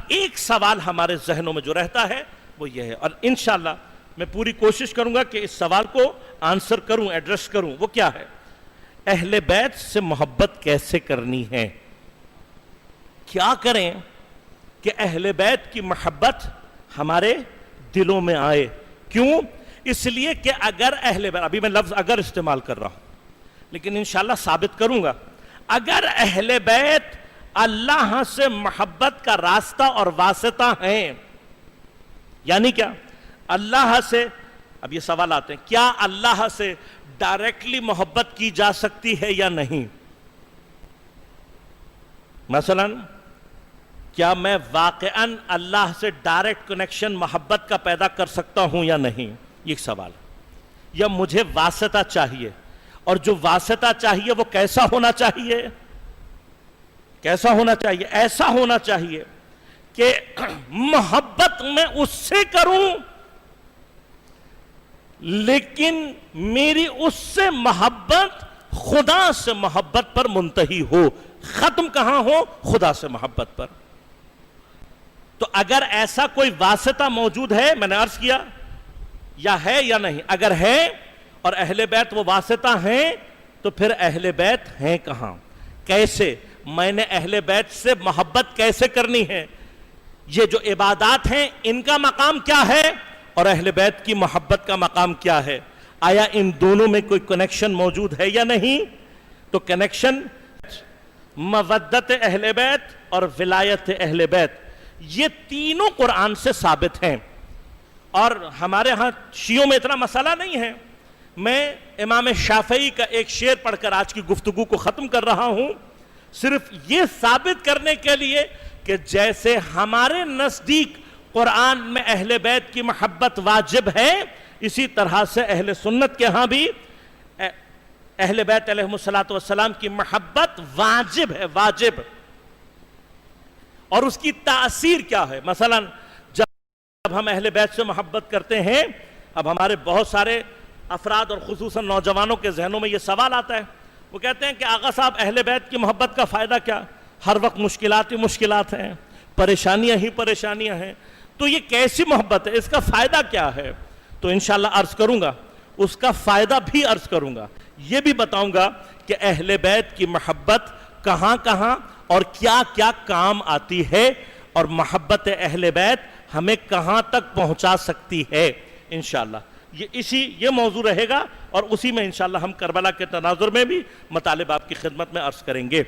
ایک سوال ہمارے ذہنوں میں جو رہتا ہے وہ یہ ہے، اور انشاءاللہ میں پوری کوشش کروں گا کہ اس سوال کو آنسر کروں، ایڈریس کروں۔ وہ کیا ہے؟ اہل بیت سے محبت کیسے کرنی ہے؟ کیا کریں کہ اہل بیت کی محبت ہمارے دلوں میں آئے؟ کیوں؟ اس لیے کہ اگر اہل بیت، ابھی میں لفظ اگر استعمال کر رہا ہوں لیکن انشاءاللہ ثابت کروں گا، اگر اہل بیت اللہ سے محبت کا راستہ اور واسطہ ہیں، یعنی کیا؟ اللہ سے، اب یہ سوال آتے ہیں، کیا اللہ سے ڈائریکٹلی محبت کی جا سکتی ہے یا نہیں؟ مثلا کیا میں واقعاً اللہ سے ڈائریکٹ کنیکشن محبت کا پیدا کر سکتا ہوں یا نہیں؟ یہ ایک سوال ہے۔ یا مجھے واسطہ چاہیے، اور جو واسطہ چاہیے وہ کیسا ہونا چاہیے؟ کیسا ہونا چاہیے؟ ایسا ہونا چاہیے کہ محبت میں اس سے کروں لیکن میری اس سے محبت خدا سے محبت پر منتہی ہو، ختم کہاں ہو؟ خدا سے محبت پر۔ تو اگر ایسا کوئی واسطہ موجود ہے، میں نے عرض کیا، یا ہے یا نہیں؟ اگر ہے اور اہل بیت وہ واسطہ ہیں تو پھر اہل بیت ہیں کہاں؟ کیسے؟ میں نے اہل بیت سے محبت کیسے کرنی ہے؟ یہ جو عبادات ہیں ان کا مقام کیا ہے اور اہل بیت کی محبت کا مقام کیا ہے؟ آیا ان دونوں میں کوئی کنیکشن موجود ہے یا نہیں؟ تو کنیکشن مودت اہل بیت اور ولایت اہل بیت، یہ تینوں قرآن سے ثابت ہیں۔ اور ہمارے ہاں شیعوں میں اتنا مسئلہ نہیں ہے۔ میں امام شافعی کا ایک شعر پڑھ کر آج کی گفتگو کو ختم کر رہا ہوں، صرف یہ ثابت کرنے کے لیے کہ جیسے ہمارے نزدیک قرآن میں اہل بیت کی محبت واجب ہے، اسی طرح سے اہل سنت کے ہاں بھی اہل بیت علیہ السلام کی محبت واجب ہے، واجب۔ اور اس کی تاثیر کیا ہے؟ مثلا جب ہم اہل بیت سے محبت کرتے ہیں، اب ہمارے بہت سارے افراد اور خصوصاً نوجوانوں کے ذہنوں میں یہ سوال آتا ہے، وہ کہتے ہیں کہ آقا صاحب اہل بیت کی محبت کا فائدہ کیا؟ ہر وقت مشکلات ہی مشکلات ہیں، پریشانیاں ہی پریشانیاں ہیں، تو یہ کیسی محبت ہے؟ اس کا فائدہ کیا ہے؟ تو انشاءاللہ عرض کروں گا، اس کا فائدہ بھی عرض کروں گا، یہ بھی بتاؤں گا کہ اہل بیت کی محبت کہاں کہاں اور کیا کیا کام آتی ہے، اور محبت اہل بیت ہمیں کہاں تک پہنچا سکتی ہے۔ انشاءاللہ یہ موضوع رہے گا، اور اسی میں انشاءاللہ ہم کربلا کے تناظر میں بھی مطالب آپ کی خدمت میں عرض کریں گے۔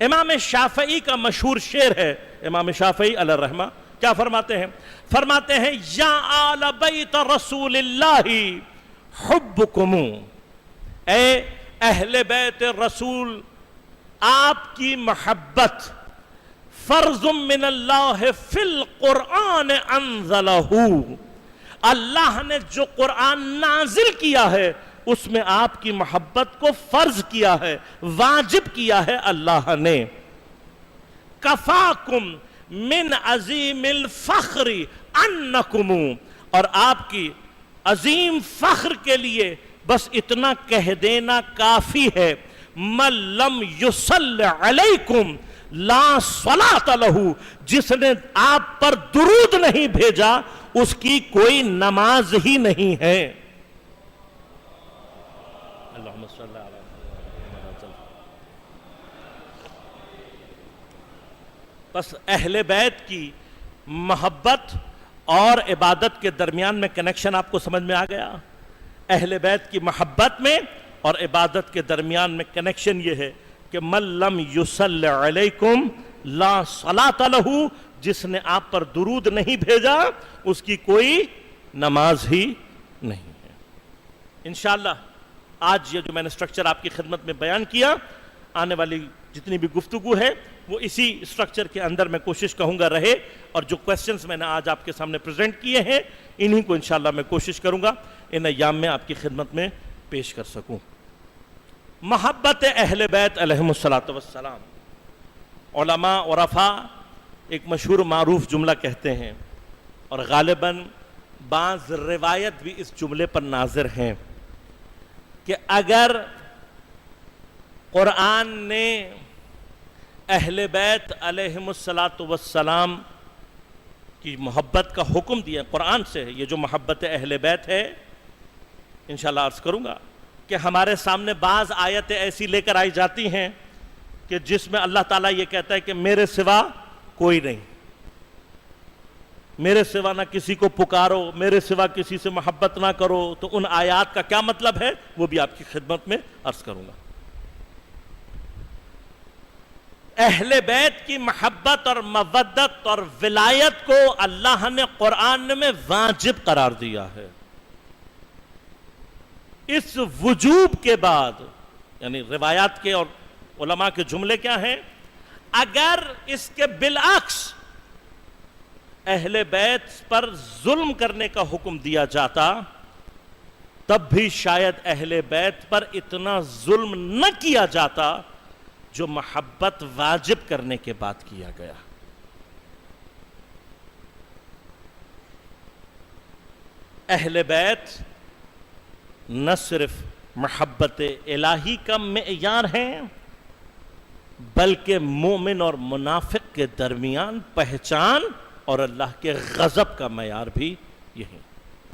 امام شافعی کا مشہور شعر ہے، امام شافعی علیہ الرحمہ کیا فرماتے ہیں؟ فرماتے ہیں یا آل بیت رسول اللہ حبکم، اے اہل بیت رسول آپ کی محبت فرض من اللہ فی القرآن انزلہ، اللہ نے جو قرآن نازل کیا ہے اس میں آپ کی محبت کو فرض کیا ہے، واجب کیا ہے اللہ نے۔ کفاکم من عظیم الفخر انکم، اور آپ کی عظیم فخر کے لیے بس اتنا کہہ دینا کافی ہے، من لم یصلی علیکم لا صلاۃ لہ، جس نے آپ پر درود نہیں بھیجا اس کی کوئی نماز ہی نہیں ہے۔ اللہم صلی علی محمد۔ بس اہل بیت کی محبت اور عبادت کے درمیان میں کنیکشن آپ کو سمجھ میں آ گیا؟ اہل بیت کی محبت میں اور عبادت کے درمیان میں کنیکشن یہ ہے کہ من لم یصلی علیکم لا صلاۃ لہ، جس نے آپ پر درود نہیں بھیجا اس کی کوئی نماز ہی نہیں ہے۔ انشاءاللہ آج یہ جو میں نے سٹرکچر آپ کی خدمت میں بیان کیا، آنے والی جتنی بھی گفتگو ہے وہ اسی سٹرکچر کے اندر میں کوشش کہوں گا رہے، اور جو کویسچنز میں نے آج آپ کے سامنے پریزنٹ کیے ہیں انہی کو انشاءاللہ میں کوشش کروں گا ان ایام میں آپ کی خدمت میں پیش کر سکوں۔ محبت اہل بیت علیہم السلام، علماء عرفاء ایک مشہور معروف جملہ کہتے ہیں، اور غالباً بعض روایت بھی اس جملے پر ناظر ہیں، کہ اگر قرآن نے اہل بیت علیہم السلام کی محبت کا حکم دیا قرآن سے. یہ جو محبت اہل بیت ہے انشاءاللہ عرض کروں گا کہ ہمارے سامنے بعض آیتیں ایسی لے کر آئی جاتی ہیں کہ جس میں اللہ تعالیٰ یہ کہتا ہے کہ میرے سوا کوئی نہیں، میرے سوا نہ کسی کو پکارو، میرے سوا کسی سے محبت نہ کرو. تو ان آیات کا کیا مطلب ہے وہ بھی آپ کی خدمت میں عرض کروں گا. اہل بیت کی محبت اور مودت اور ولایت کو اللہ نے قرآن میں واجب قرار دیا ہے. اس وجوب کے بعد یعنی روایات کے اور علماء کے جملے کیا ہیں، اگر اس کے بالعکس اہل بیت پر ظلم کرنے کا حکم دیا جاتا تب بھی شاید اہل بیت پر اتنا ظلم نہ کیا جاتا جو محبت واجب کرنے کے بعد کیا گیا. اہل بیت نہ صرف محبت الہی کا معیار ہیں بلکہ مومن اور منافق کے درمیان پہچان اور اللہ کے غضب کا معیار بھی یہی.